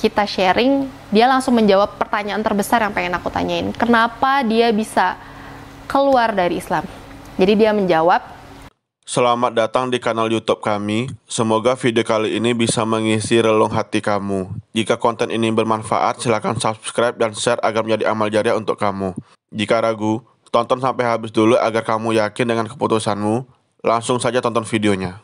kita sharing, dia langsung menjawab pertanyaan terbesar yang pengen aku tanyain. Kenapa dia bisa keluar dari Islam? Jadi dia menjawab, "Selamat datang di kanal YouTube kami. Semoga video kali ini bisa mengisi relung hati kamu. Jika konten ini bermanfaat, silakan subscribe dan share agar menjadi amal jariah untuk kamu. Jika ragu, tonton sampai habis dulu agar kamu yakin dengan keputusanmu. Langsung saja tonton videonya."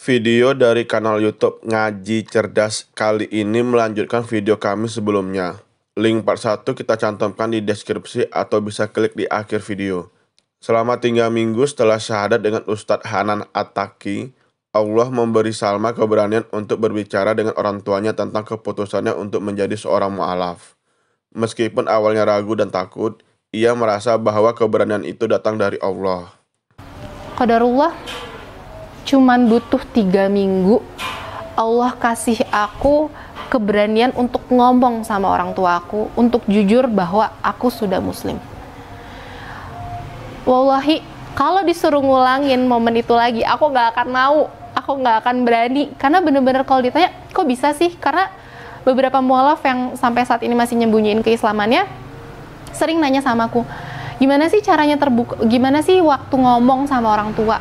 Video dari kanal YouTube Ngaji Cerdas kali ini melanjutkan video kami sebelumnya. Link part 1 kita cantumkan di deskripsi atau bisa klik di akhir video. Selama 3 minggu setelah syahadat dengan Ustadz Hanan At-Taqi, Allah memberi Salma keberanian untuk berbicara dengan orang tuanya tentang keputusannya untuk menjadi seorang mu'alaf. Meskipun awalnya ragu dan takut, ia merasa bahwa keberanian itu datang dari Allah. qadarullah, cuman butuh 3 minggu Allah kasih aku keberanian untuk ngomong sama orang tua aku, untuk jujur bahwa aku sudah muslim. Wallahi, kalau disuruh ngulangin momen itu lagi, aku gak akan mau, aku gak akan berani. Karena bener-bener kalau ditanya, kok bisa sih? Karena beberapa mualaf yang sampai saat ini masih nyembunyiin keislamannya, sering nanya sama aku, gimana sih caranya terbuka, gimana sih waktu ngomong sama orang tua?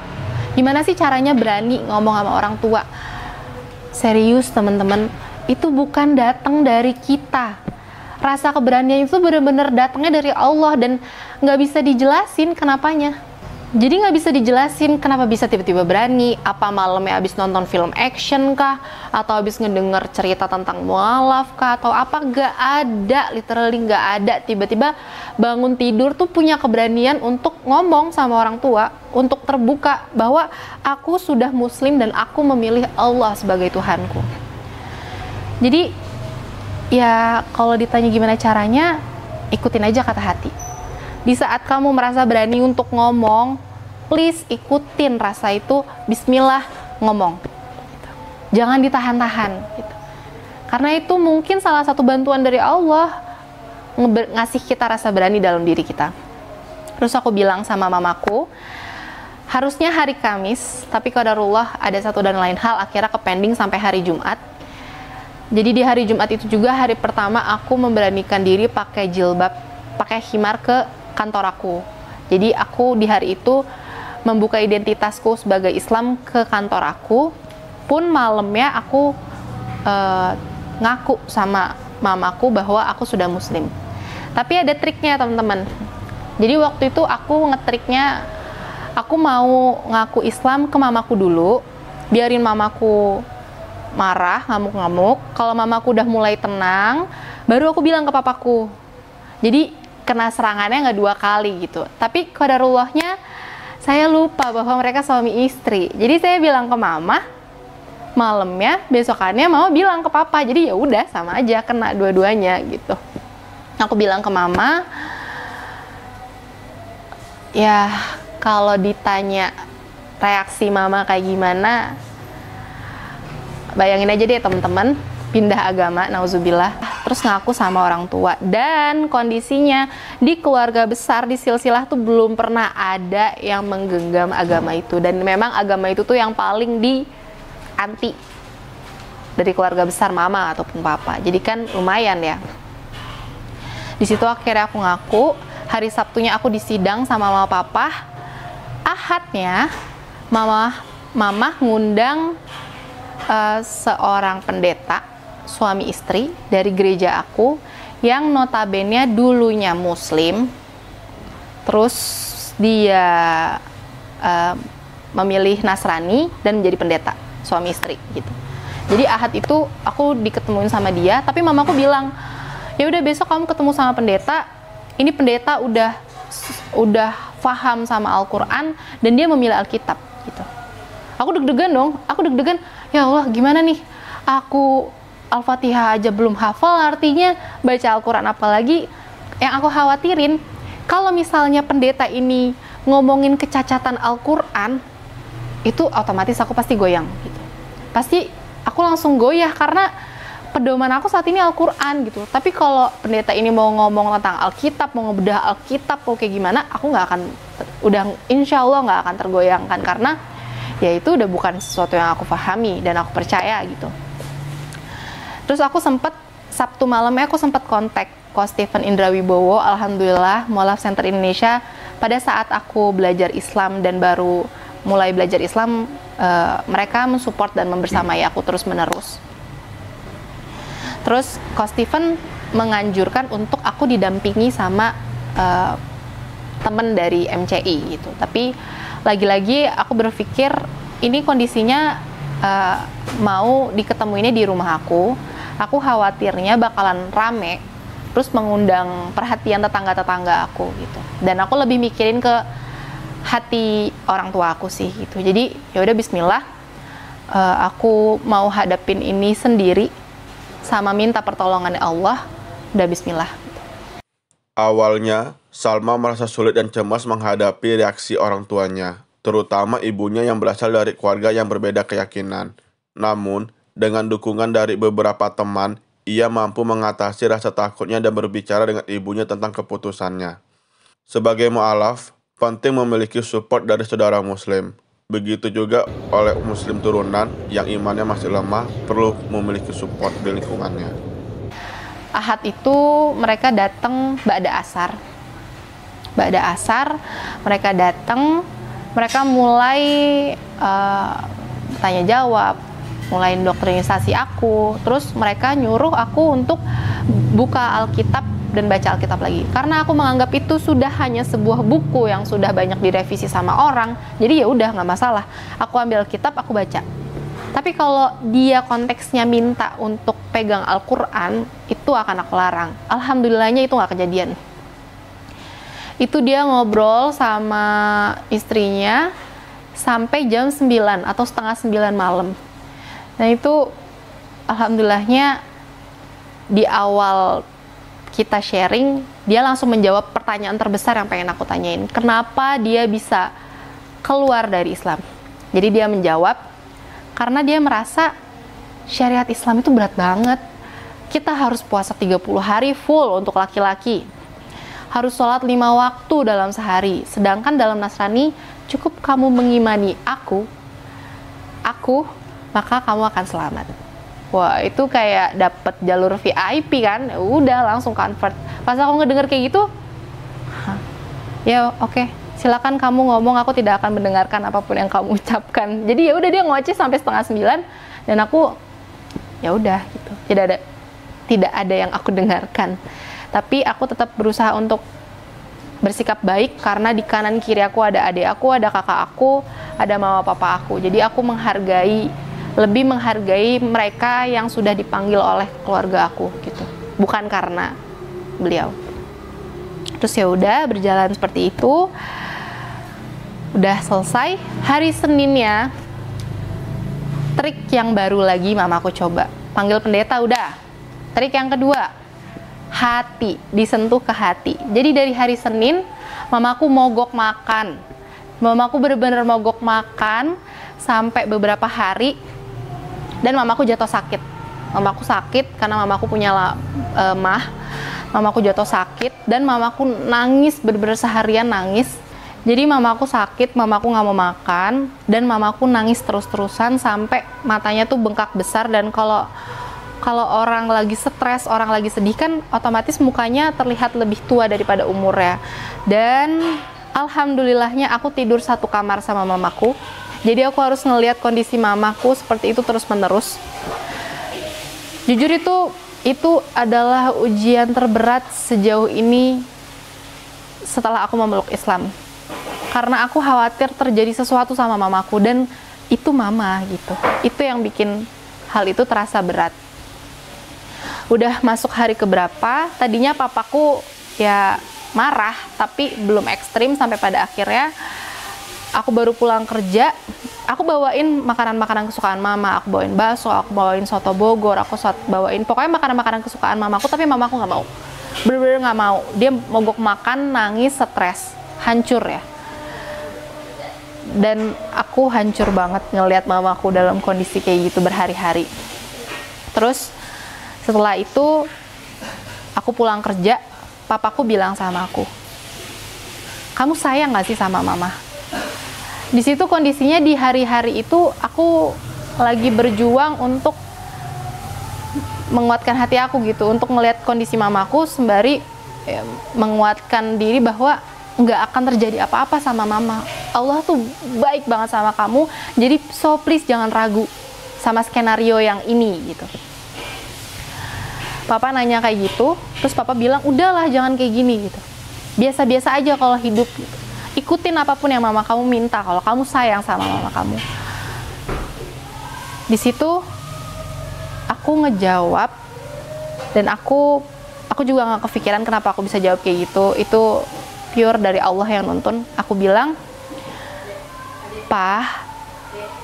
Gimana sih caranya berani ngomong sama orang tua? Serius teman-teman, itu bukan datang dari kita. Rasa keberanian itu benar-benar datangnya dari Allah dan nggak bisa dijelasin kenapanya. Jadi nggak bisa dijelasin kenapa bisa tiba-tiba berani. Apa malamnya abis nonton film action kah? Atau abis ngedenger cerita tentang mualaf kah? Atau apa? Nggak ada, literally nggak ada. Tiba-tiba bangun tidur tuh punya keberanian untuk ngomong sama orang tua, untuk terbuka bahwa aku sudah muslim dan aku memilih Allah sebagai Tuhanku. Jadi ya kalau ditanya gimana caranya, ikutin aja kata hati. Di saat kamu merasa berani untuk ngomong, please ikutin rasa itu, bismillah ngomong. Jangan ditahan-tahan. Gitu. Karena itu mungkin salah satu bantuan dari Allah ngasih kita rasa berani dalam diri kita. Terus aku bilang sama mamaku, harusnya hari Kamis, tapi qadarullah ada satu dan lain hal akhirnya kepending sampai hari Jumat. Jadi di hari Jumat itu juga hari pertama aku memberanikan diri pakai jilbab, pakai khimar ke kantor aku. Jadi aku di hari itu membuka identitasku sebagai Islam ke kantor aku. Pun malamnya aku ngaku sama mamaku bahwa aku sudah muslim. Tapi ada triknya teman-teman. Jadi waktu itu aku ngetriknya, aku mau ngaku Islam ke mamaku dulu, biarin mamaku marah, ngamuk-ngamuk. Kalau mamaku udah mulai tenang, baru aku bilang ke papaku. Jadi kena serangannya nggak 2 kali gitu. Tapi qadarullahnya saya lupa bahwa mereka suami istri. Jadi saya bilang ke mama, malamnya, besokannya mama bilang ke papa. Jadi ya udah sama aja, kena dua-duanya gitu. Aku bilang ke mama, ya kalau ditanya reaksi mama kayak gimana, bayangin aja deh teman-teman, pindah agama, nauzubillah, terus ngaku sama orang tua. Dan kondisinya di keluarga besar, di silsilah tuh belum pernah ada yang menggenggam agama itu. Dan memang agama itu tuh yang paling di anti dari keluarga besar mama ataupun papa. Jadi kan lumayan ya. Di situ akhirnya aku ngaku. Hari Sabtunya aku disidang sama mama papa. Ahadnya mama ngundang seorang pendeta suami istri dari gereja aku yang notabene dulunya muslim, terus dia memilih Nasrani dan menjadi pendeta, suami istri gitu. Jadi ahad itu aku diketemuin sama dia, tapi mamaku bilang, ya udah besok kamu ketemu sama pendeta, ini pendeta udah paham sama Al-Quran dan dia memilih Alkitab gitu. Aku deg-degan dong, ya Allah gimana nih, aku Al-Fatihah aja belum hafal, artinya baca Al-Quran apalagi. Yang aku khawatirin, kalau misalnya pendeta ini ngomongin kecacatan Al-Quran, itu otomatis aku pasti goyang gitu. Pasti aku langsung goyah karena pedoman aku saat ini Al-Quran gitu. Tapi kalau pendeta ini mau ngomong tentang Alkitab, mau ngebedah Alkitab, mau kayak gimana, aku nggak akan, udah insya Allah nggak akan tergoyangkan, karena ya itu udah bukan sesuatu yang aku pahami dan aku percaya gitu. Terus aku sempet Sabtu malamnya aku sempat kontak Coach Stephen Indra Wibowo, alhamdulillah Mualaf Center Indonesia. Pada saat aku belajar Islam dan baru mulai belajar Islam, mereka mensupport dan membersamai aku terus menerus. Terus Coach Stephen menganjurkan untuk aku didampingi sama teman dari MCI gitu. Tapi lagi-lagi aku berpikir ini kondisinya mau diketemuinnya di rumah aku. Aku khawatirnya bakalan rame, terus mengundang perhatian tetangga-tetangga aku gitu. Dan aku lebih mikirin ke hati orang tua aku sih gitu. Jadi ya udah Bismillah, aku mau hadapin ini sendiri sama minta pertolongan Allah. Udah Bismillah. Awalnya, Salma merasa sulit dan cemas menghadapi reaksi orang tuanya, terutama ibunya yang berasal dari keluarga yang berbeda keyakinan. Namun, dengan dukungan dari beberapa teman, ia mampu mengatasi rasa takutnya dan berbicara dengan ibunya tentang keputusannya. Sebagai mu'alaf, penting memiliki support dari saudara muslim. Begitu juga oleh muslim turunan yang imannya masih lemah, perlu memiliki support di lingkungannya. Ahad itu mereka datang ba'da asar. Ba'da asar, mereka datang, mereka mulai tanya jawab, mulai indoktrinisasi aku. Terus mereka nyuruh aku untuk buka Alkitab dan baca Alkitab lagi. Karena aku menganggap itu sudah hanya sebuah buku yang sudah banyak direvisi sama orang. Jadi ya udah nggak masalah. Aku ambil Alkitab, aku baca. Tapi kalau dia konteksnya minta untuk pegang Al-Quran, itu akan aku larang. Alhamdulillahnya itu nggak kejadian. Itu dia ngobrol sama istrinya sampai jam 9 atau setengah 9 malam. Nah itu alhamdulillahnya di awal kita sharing, dia langsung menjawab pertanyaan terbesar yang pengen aku tanyain. Kenapa dia bisa keluar dari Islam? Jadi dia menjawab, karena dia merasa syariat Islam itu berat banget. Kita harus puasa 30 hari full untuk laki-laki. Harus sholat 5 waktu dalam sehari. Sedangkan dalam Nasrani, cukup kamu mengimani aku, maka kamu akan selamat. Wah, itu kayak dapet jalur VIP kan. Udah langsung convert. Pas aku ngedenger kayak gitu, ya oke, silakan kamu ngomong, aku tidak akan mendengarkan apapun yang kamu ucapkan. Jadi ya udah dia ngoceh sampai setengah 9 dan aku ya udah gitu. Tidak ada yang aku dengarkan. Tapi aku tetap berusaha untuk bersikap baik karena di kanan kiri aku ada adik aku, ada kakak aku, ada mama papa aku. Jadi aku lebih menghargai mereka yang sudah dipanggil oleh keluarga aku gitu. Bukan karena beliau. Terus ya udah berjalan seperti itu. Udah selesai. Hari Seninnya trik yang baru lagi mamaku coba. Panggil pendeta udah. Trik yang kedua, hati, disentuh ke hati. Jadi dari hari Senin, mamaku mogok makan. Mamaku benar-benar mogok makan sampai beberapa hari dan mamaku jatuh sakit. Mamaku sakit karena mamaku punya mah. Mamaku jatuh sakit dan mamaku nangis, benar-benar seharian nangis. Jadi mamaku sakit, mamaku nggak mau makan dan mamaku nangis terus-terusan sampai matanya tuh bengkak besar. Dan kalau orang lagi stres, orang lagi sedih kan otomatis mukanya terlihat lebih tua daripada umurnya. Dan alhamdulillahnya aku tidur satu kamar sama mamaku. Jadi aku harus ngelihat kondisi mamaku seperti itu terus-menerus. Jujur itu adalah ujian terberat sejauh ini setelah aku memeluk Islam. Karena aku khawatir terjadi sesuatu sama mamaku dan itu mama gitu. Itu yang bikin hal itu terasa berat. Udah masuk hari keberapa, tadinya papaku ya marah, tapi belum ekstrim sampai pada akhirnya aku baru pulang kerja, aku bawain makanan-makanan kesukaan mama, aku bawain bakso, aku bawain soto Bogor, aku bawain pokoknya makanan-makanan kesukaan mamaku, tapi mamaku nggak mau, bener-bener nggak mau, dia mogok makan, nangis, stres, hancur ya. Dan aku hancur banget ngelihat mamaku dalam kondisi kayak gitu berhari-hari. Terus setelah itu aku pulang kerja, papaku bilang sama aku, kamu sayang gak sih sama mama? Di situ kondisinya di hari-hari itu aku lagi berjuang untuk menguatkan hati aku gitu untuk melihat kondisi mamaku sembari menguatkan diri bahwa nggak akan terjadi apa-apa sama mama. Allah tuh baik banget sama kamu, jadi so please jangan ragu sama skenario yang ini gitu. Papa nanya kayak gitu, terus papa bilang udahlah jangan kayak gini gitu, biasa-biasa aja kalau hidup gitu. Ikutin apapun yang mama kamu minta kalau kamu sayang sama mama kamu. Di situ aku ngejawab, dan aku juga nggak kepikiran kenapa aku bisa jawab kayak gitu. Itu pure dari Allah yang nuntun. Aku bilang, "Pah,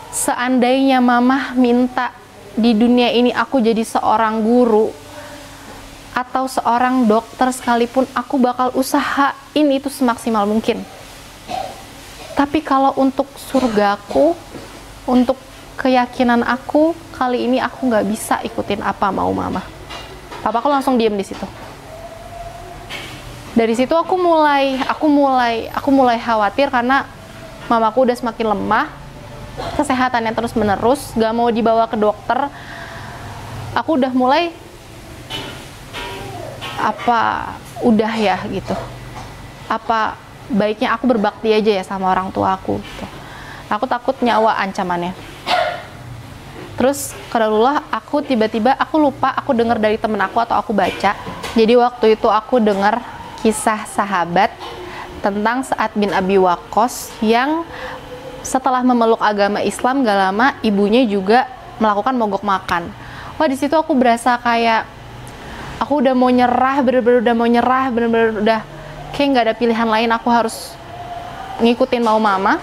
seandainya mama minta di dunia ini aku jadi seorang guru atau seorang dokter sekalipun, aku bakal usahain itu semaksimal mungkin. Tapi kalau untuk surgaku, untuk keyakinan aku, kali ini aku nggak bisa ikutin apa mau mama." Papaku langsung diem di situ. Dari situ aku mulai khawatir karena mamaku udah semakin lemah, kesehatannya terus menerus, gak mau dibawa ke dokter. Aku udah mulai udah ya gitu. Apa baiknya aku berbakti aja ya sama orang tua aku gitu. Aku takut nyawa ancamannya. Terus kadarullah, aku tiba-tiba lupa, aku dengar dari temen aku atau aku baca. Jadi waktu itu aku dengar kisah sahabat tentang Sa'ad bin Abi Waqqas yang setelah memeluk agama Islam gak lama ibunya juga melakukan mogok makan. Wah, di situ aku berasa kayak aku udah mau nyerah, bener-bener udah kayak nggak ada pilihan lain, aku harus ngikutin mau mama.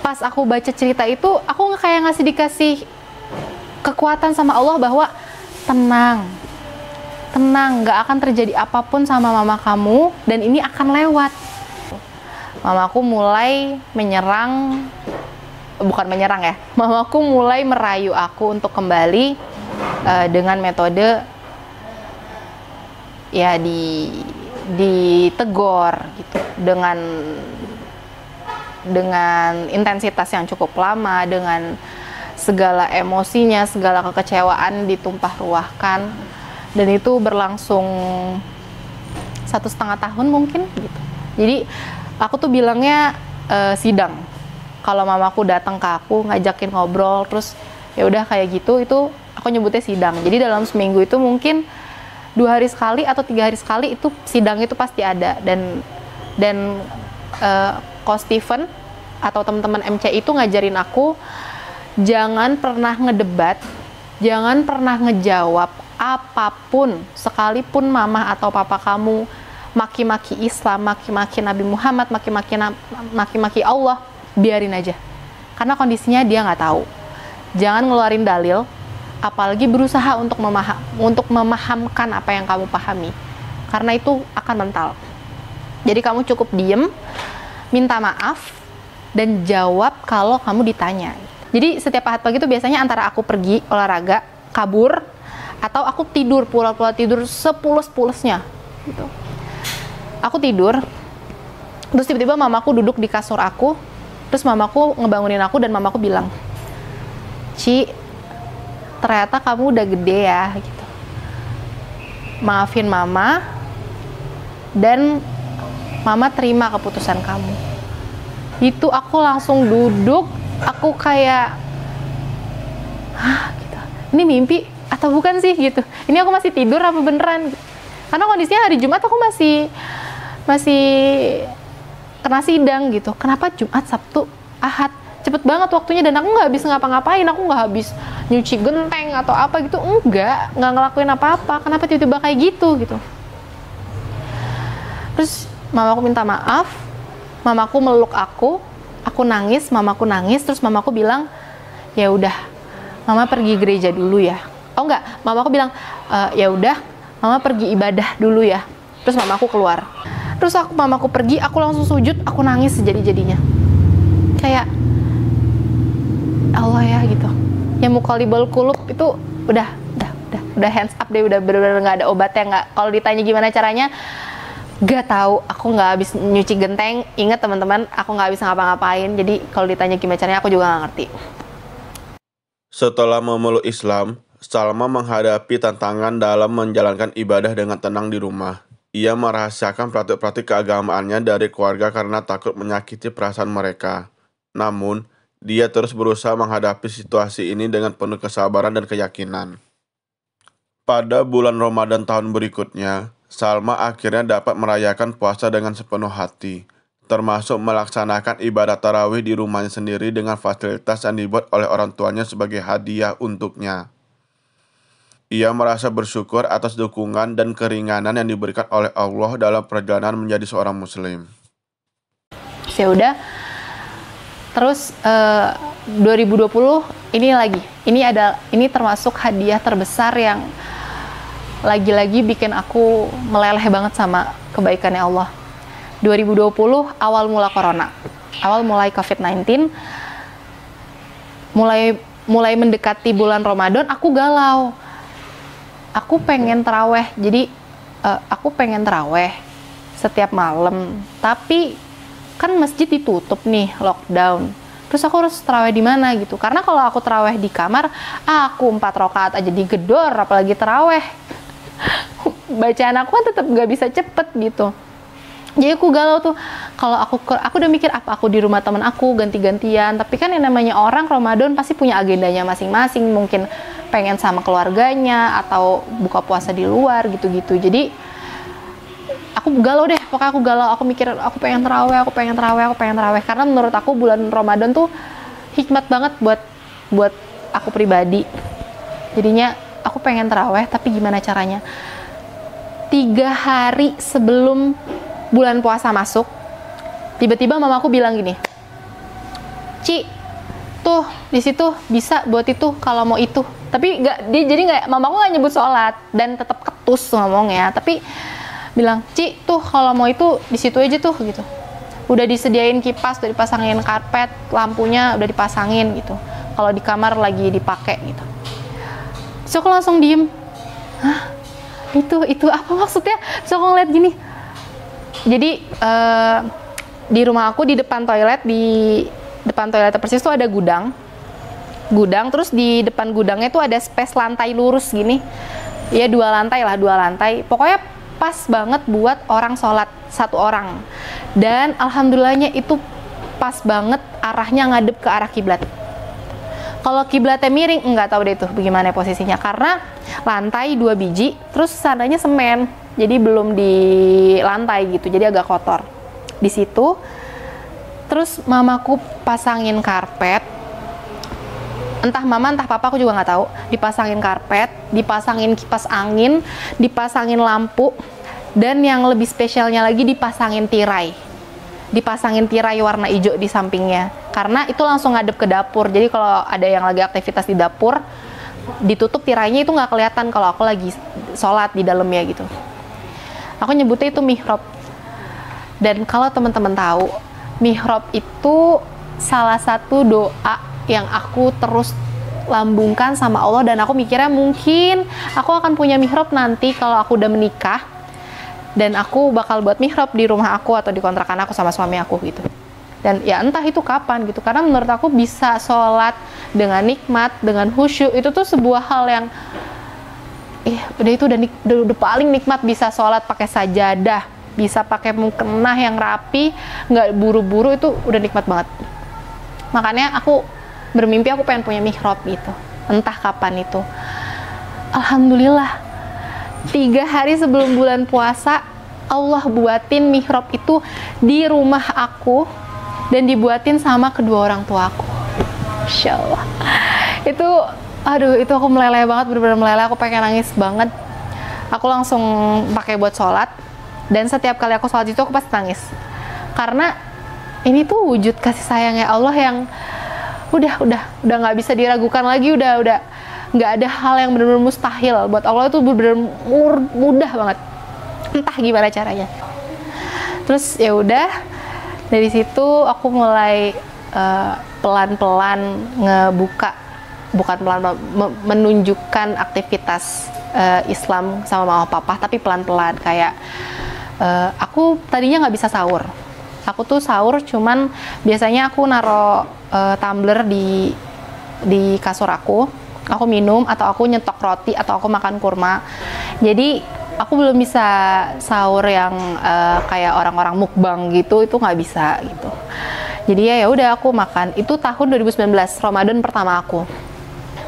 Pas aku baca cerita itu, aku kayak dikasih kekuatan sama Allah bahwa tenang, nggak akan terjadi apapun sama mama kamu dan ini akan lewat. Mamaku mulai mamaku mulai merayu aku untuk kembali dengan metode ya ditegor gitu, dengan intensitas yang cukup lama, dengan segala emosinya, segala kekecewaan ditumpah ruahkan, dan itu berlangsung 1,5 tahun mungkin gitu. Jadi aku tuh bilangnya sidang. Kalau mamaku datang ke aku ngajakin ngobrol terus ya udah kayak gitu, itu aku nyebutnya sidang. Jadi dalam seminggu itu mungkin 2 hari sekali atau 3 hari sekali itu sidang itu pasti ada. Dan Coach Steven atau teman-teman MC itu ngajarin aku jangan pernah ngedebat, jangan pernah ngejawab apapun, sekalipun mama atau papa kamu maki-maki Islam, maki-maki Nabi Muhammad, maki-maki Allah, biarin aja. Karena kondisinya dia nggak tahu. Jangan ngeluarin dalil, apalagi berusaha untuk memahamkan apa yang kamu pahami. Karena itu akan mental. Jadi kamu cukup diem, minta maaf, dan jawab kalau kamu ditanya. Jadi setiap Ahad pagi itu biasanya antara aku pergi olahraga, kabur, atau aku tidur, pura-pura tidur sepulus-pulusnya gitu. Aku tidur, terus tiba-tiba mamaku duduk di kasur aku, terus mamaku ngebangunin aku dan mamaku bilang, "Ci, ternyata kamu udah gede ya," gitu. "Maafin mama, dan mama terima keputusan kamu." Itu aku langsung duduk, aku kayak, gitu. Ini mimpi atau bukan sih gitu? Ini aku masih tidur apa beneran? Karena kondisinya hari Jumat aku masih kena sidang gitu. Kenapa Jumat, Sabtu, Ahad? Cepet banget waktunya dan aku nggak habis ngapa-ngapain, aku nggak habis nyuci genteng atau apa gitu, nggak ngelakuin apa-apa. Kenapa tiba-tiba kayak gitu? Terus mamaku minta maaf, mamaku meluk aku nangis, mamaku nangis, terus mamaku bilang, "Ya udah, mama pergi gereja dulu ya." Oh enggak, mamaku bilang, "Ya udah, mama pergi ibadah dulu ya." Terus mamaku keluar. Terus mamaku pergi, aku langsung sujud, aku nangis sejadi-jadinya. Kayak Allah ya gitu. Yang muqallibal qulub itu udah hands up deh, udah bener-bener nggak ada obatnya, nggak. Kalau ditanya gimana caranya, gak tahu. Aku nggak habis nyuci genteng. Ingat teman-teman, aku nggak habis ngapa-ngapain. Jadi kalau ditanya gimana caranya, aku juga nggak ngerti. Setelah memeluk Islam, Salma menghadapi tantangan dalam menjalankan ibadah dengan tenang di rumah. Ia merahasiakan praktik-praktik keagamaannya dari keluarga karena takut menyakiti perasaan mereka. Namun, dia terus berusaha menghadapi situasi ini dengan penuh kesabaran dan keyakinan. Pada bulan Ramadan tahun berikutnya, Salma akhirnya dapat merayakan puasa dengan sepenuh hati, termasuk melaksanakan ibadah tarawih di rumahnya sendiri dengan fasilitas yang dibuat oleh orang tuanya sebagai hadiah untuknya. Ia merasa bersyukur atas dukungan dan keringanan yang diberikan oleh Allah dalam perjalanan menjadi seorang muslim. Ya udah. Terus 2020 ini termasuk hadiah terbesar yang lagi-lagi bikin aku meleleh banget sama kebaikannya Allah. 2020 awal mula corona. Awal mulai COVID-19. Mulai mendekati bulan Ramadan aku galau. Aku pengen taraweh, jadi aku pengen taraweh setiap malam, tapi kan masjid ditutup nih, lockdown. Terus aku harus taraweh di mana gitu? Karena kalau aku taraweh di kamar, aku 4 rakaat aja digedor, apalagi taraweh. Bacaan aku kan tetap gak bisa cepet gitu. Jadi aku galau tuh. Kalau aku udah mikir apa aku di rumah teman aku ganti-gantian, tapi kan yang namanya orang Ramadan pasti punya agendanya masing-masing, mungkin pengen sama keluarganya atau buka puasa di luar gitu-gitu. Jadi aku galau deh, pokoknya aku galau. Aku mikir aku pengen taraweh. Karena menurut aku bulan Ramadan tuh hikmat banget buat aku pribadi. Jadinya aku pengen taraweh, tapi gimana caranya? 3 hari sebelum bulan puasa masuk, tiba-tiba mamaku bilang gini, Ci, tuh di situ bisa buat itu kalau mau itu. Tapi mamaku nggak nyebut sholat dan tetap ketus ngomongnya. Tapi bilang, Ci, tuh kalau mau itu di situ aja tuh gitu. Udah disediain kipas, udah dipasangin karpet, lampunya udah dipasangin gitu. Kalau di kamar lagi dipakai gitu. So aku langsung diem, hah? Itu apa maksudnya? So aku ngeliat gini. Jadi di rumah aku di depan toilet persis tuh ada gudang, terus di depan gudangnya tuh ada space lantai lurus gini, ya 2 lantai, pokoknya pas banget buat orang sholat 1 orang, dan alhamdulillahnya itu pas banget arahnya ngadep ke arah kiblat. Kalau kiblatnya miring, nggak tahu deh tuh bagaimana posisinya, karena lantai 2 biji, terus sananya semen, jadi belum di lantai gitu, jadi agak kotor. Di situ, terus mamaku pasangin karpet, entah mama entah papa aku juga nggak tahu, dipasangin karpet, dipasangin kipas angin, dipasangin lampu, dan yang lebih spesialnya lagi dipasangin tirai warna hijau di sampingnya, karena itu langsung ngadep ke dapur. Jadi kalau ada yang lagi aktivitas di dapur, ditutup tirainya itu nggak kelihatan kalau aku lagi sholat di dalamnya gitu. Aku nyebutnya itu mihrab. Dan kalau teman-teman tahu, mihrab itu salah satu doa yang aku terus lambungkan sama Allah, dan aku mikirnya mungkin aku akan punya mihrab nanti kalau aku udah menikah, dan aku bakal buat mihrab di rumah aku atau di kontrakan aku sama suami aku gitu. Dan ya entah itu kapan gitu, karena menurut aku bisa sholat dengan nikmat, dengan khusyuk, itu tuh sebuah hal yang udah paling nikmat. Bisa sholat pakai sajadah, bisa pakai mukena yang rapi, nggak buru-buru, itu udah nikmat banget. Makanya aku bermimpi aku pengen punya mihrab gitu, entah kapan itu. Alhamdulillah 3 hari sebelum bulan puasa Allah buatin mihrab itu di rumah aku, dan dibuatin sama kedua orang tua aku. Masya Allah. Itu aku meleleh banget, bener-bener meleleh. Aku pengen nangis banget. Aku langsung pakai buat sholat, dan setiap kali aku sholat itu aku pasti nangis, karena ini tuh wujud kasih sayangnya Allah yang udah nggak bisa diragukan lagi. Udah nggak ada hal yang benar-benar mustahil buat Allah. Itu benar-benar mudah banget, entah gimana caranya. Terus ya udah, dari situ aku mulai pelan-pelan menunjukkan aktivitas Islam sama mama papa, tapi pelan-pelan. Kayak aku tadinya nggak bisa sahur. Aku tuh sahur cuman biasanya aku naro tumbler di kasur aku aku minum atau aku nyetok roti atau aku makan kurma. Jadi aku belum bisa sahur yang kayak orang-orang mukbang gitu, itu nggak bisa gitu. Jadi ya udah aku makan. Itu tahun 2019, Ramadan pertama aku.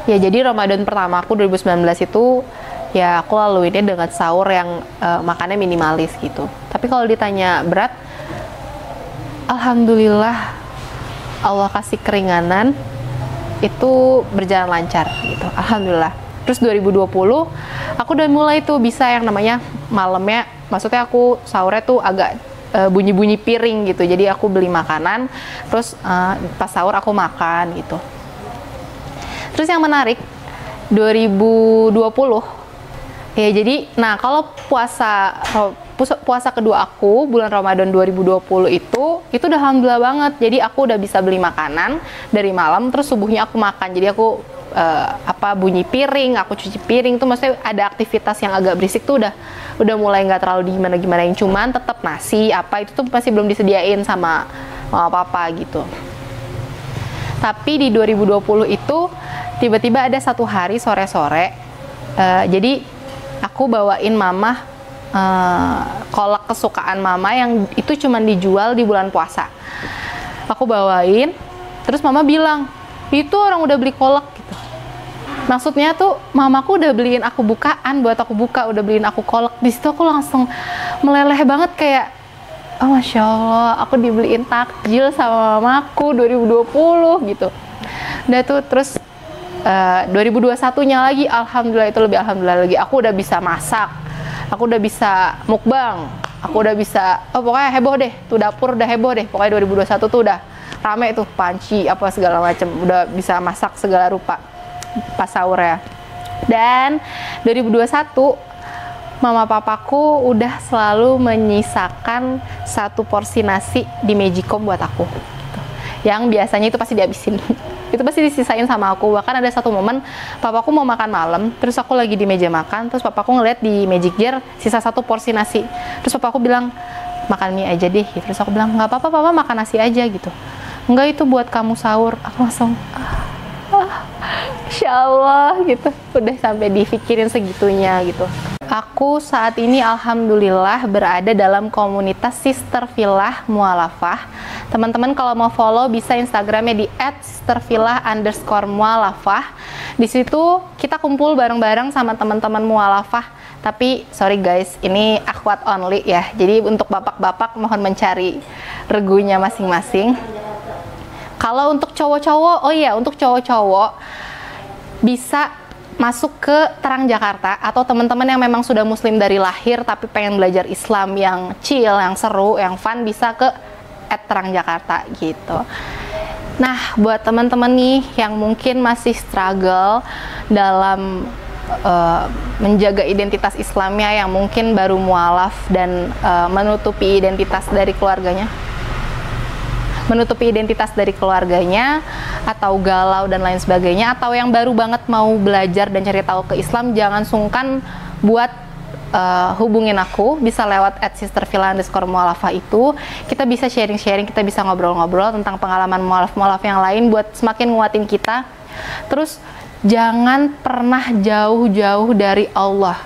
Ya jadi Ramadan pertama aku 2019 itu ya aku laluinnya dengan sahur yang makannya minimalis gitu. Tapi kalau ditanya berat, alhamdulillah Allah kasih keringanan, itu berjalan lancar gitu, alhamdulillah. Terus 2020 aku udah mulai tuh bisa yang namanya malamnya, maksudnya aku sahurnya tuh agak bunyi-bunyi piring gitu. Jadi aku beli makanan, terus pas sahur aku makan gitu. Terus yang menarik 2020 ya, jadi nah kalau puasa kedua aku bulan Ramadan 2020 itu udah alhamdulillah banget. Jadi aku udah bisa beli makanan dari malam, terus subuhnya aku makan. Jadi aku bunyi piring, aku cuci piring tuh, maksudnya ada aktivitas yang agak berisik tuh udah mulai nggak terlalu gimana-gimanain. Cuman tetap nasi apa itu tuh masih belum disediain sama papa gitu. Tapi di 2020 itu tiba-tiba ada satu hari sore-sore, jadi aku bawain mama kolak kesukaan mama yang itu cuman dijual di bulan puasa. Aku bawain, terus mama bilang, itu orang udah beli kolak gitu. Maksudnya tuh mamaku udah beliin aku bukaan buat aku buka, udah beliin aku kolak. Di situ aku langsung meleleh banget kayak, oh masya Allah, aku dibeliin takjil sama mamaku 2020 gitu. Udah tuh terus 2021-nya lagi, alhamdulillah itu lebih alhamdulillah lagi. Aku udah bisa masak, aku udah bisa mukbang, aku udah bisa, pokoknya heboh deh, tuh dapur udah heboh deh. Pokoknya 2021 tuh udah rame tuh, panci apa segala macem, udah bisa masak segala rupa pas sahur ya. Dan 2021 mama papaku udah selalu menyisakan satu porsi nasi di Magicom buat aku gitu. Yang biasanya itu pasti dihabisin itu pasti disisain sama aku. Bahkan ada satu momen papaku mau makan malam, terus aku lagi di meja makan, terus papaku ngeliat di Magic Jar sisa satu porsi nasi, terus papaku bilang makan mie aja deh gitu. Terus aku bilang nggak apa-apa papa, makan nasi aja gitu. Enggak, itu buat kamu sahur. Aku langsung Insya Allah gitu, udah sampai dipikirin segitunya gitu. Aku saat ini alhamdulillah berada dalam komunitas Sister Filah Mualafah. Teman-teman kalau mau follow bisa Instagramnya di @sisterfilah_mualafah. Di situ kita kumpul bareng-bareng sama teman-teman mualafah. Tapi sorry guys, ini akhwat only ya. Jadi untuk bapak-bapak mohon mencari regunya masing-masing. Kalau untuk cowok-cowok, oh iya, untuk cowok-cowok bisa masuk ke Terang Jakarta, atau teman-teman yang memang sudah muslim dari lahir tapi pengen belajar Islam yang chill, yang seru, yang fun, bisa ke @Terang Jakarta gitu. Nah, buat teman-teman nih yang mungkin masih struggle dalam menjaga identitas Islamnya, yang mungkin baru mualaf dan menutupi identitas dari keluarganya, atau galau dan lain sebagainya, atau yang baru banget mau belajar dan cari tahu ke Islam, jangan sungkan buat hubungin aku, bisa lewat @sisterfilah_mualafah itu. Kita bisa sharing-sharing, kita bisa ngobrol-ngobrol tentang pengalaman mualaf-mualaf yang lain buat semakin nguatin kita. Terus jangan pernah jauh-jauh dari Allah.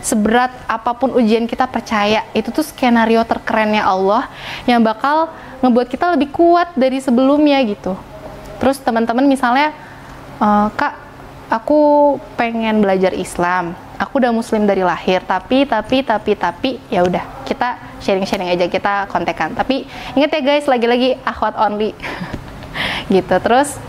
Seberat apapun ujian, kita percaya itu tuh skenario terkerennya Allah yang bakal ngebuat kita lebih kuat dari sebelumnya gitu. Terus teman-teman misalnya, Kak, aku pengen belajar Islam, aku udah muslim dari lahir, tapi ya udah, kita sharing-sharing aja, kita kontekan. Tapi ingat ya guys, lagi-lagi akhwat only gitu. Terus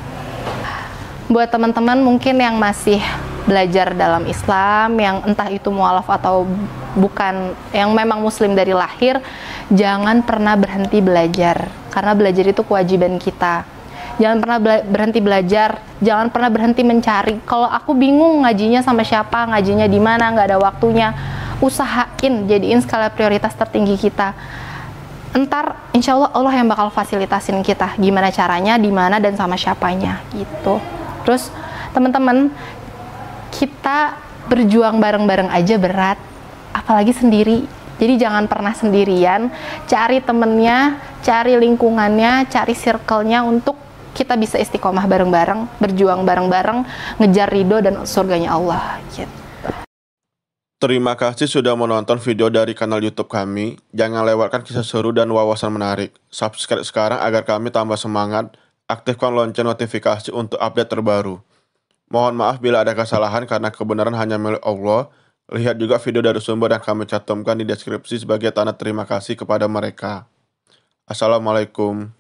buat teman-teman mungkin yang masih belajar dalam Islam, yang entah itu mualaf atau bukan, yang memang muslim dari lahir, jangan pernah berhenti belajar, karena belajar itu kewajiban kita. Jangan pernah berhenti belajar, jangan pernah berhenti mencari. Kalau aku bingung ngajinya sama siapa, ngajinya di mana, nggak ada waktunya, usahain jadiin skala prioritas tertinggi kita. Entar insya Allah yang bakal fasilitasin kita gimana caranya, di mana, dan sama siapanya gitu. Terus teman-teman, kita berjuang bareng-bareng aja berat, apalagi sendiri. Jadi jangan pernah sendirian, cari temennya, cari lingkungannya, cari circle-nya untuk kita bisa istiqomah bareng-bareng, berjuang bareng-bareng, ngejar ridho dan surganya Allah gitu. Terima kasih sudah menonton video dari kanal YouTube kami. Jangan lewatkan kisah seru dan wawasan menarik. Subscribe sekarang agar kami tambah semangat. Aktifkan lonceng notifikasi untuk update terbaru. Mohon maaf bila ada kesalahan karena kebenaran hanya milik Allah. Lihat juga video dari sumber yang kami cantumkan di deskripsi sebagai tanda terima kasih kepada mereka. Assalamualaikum.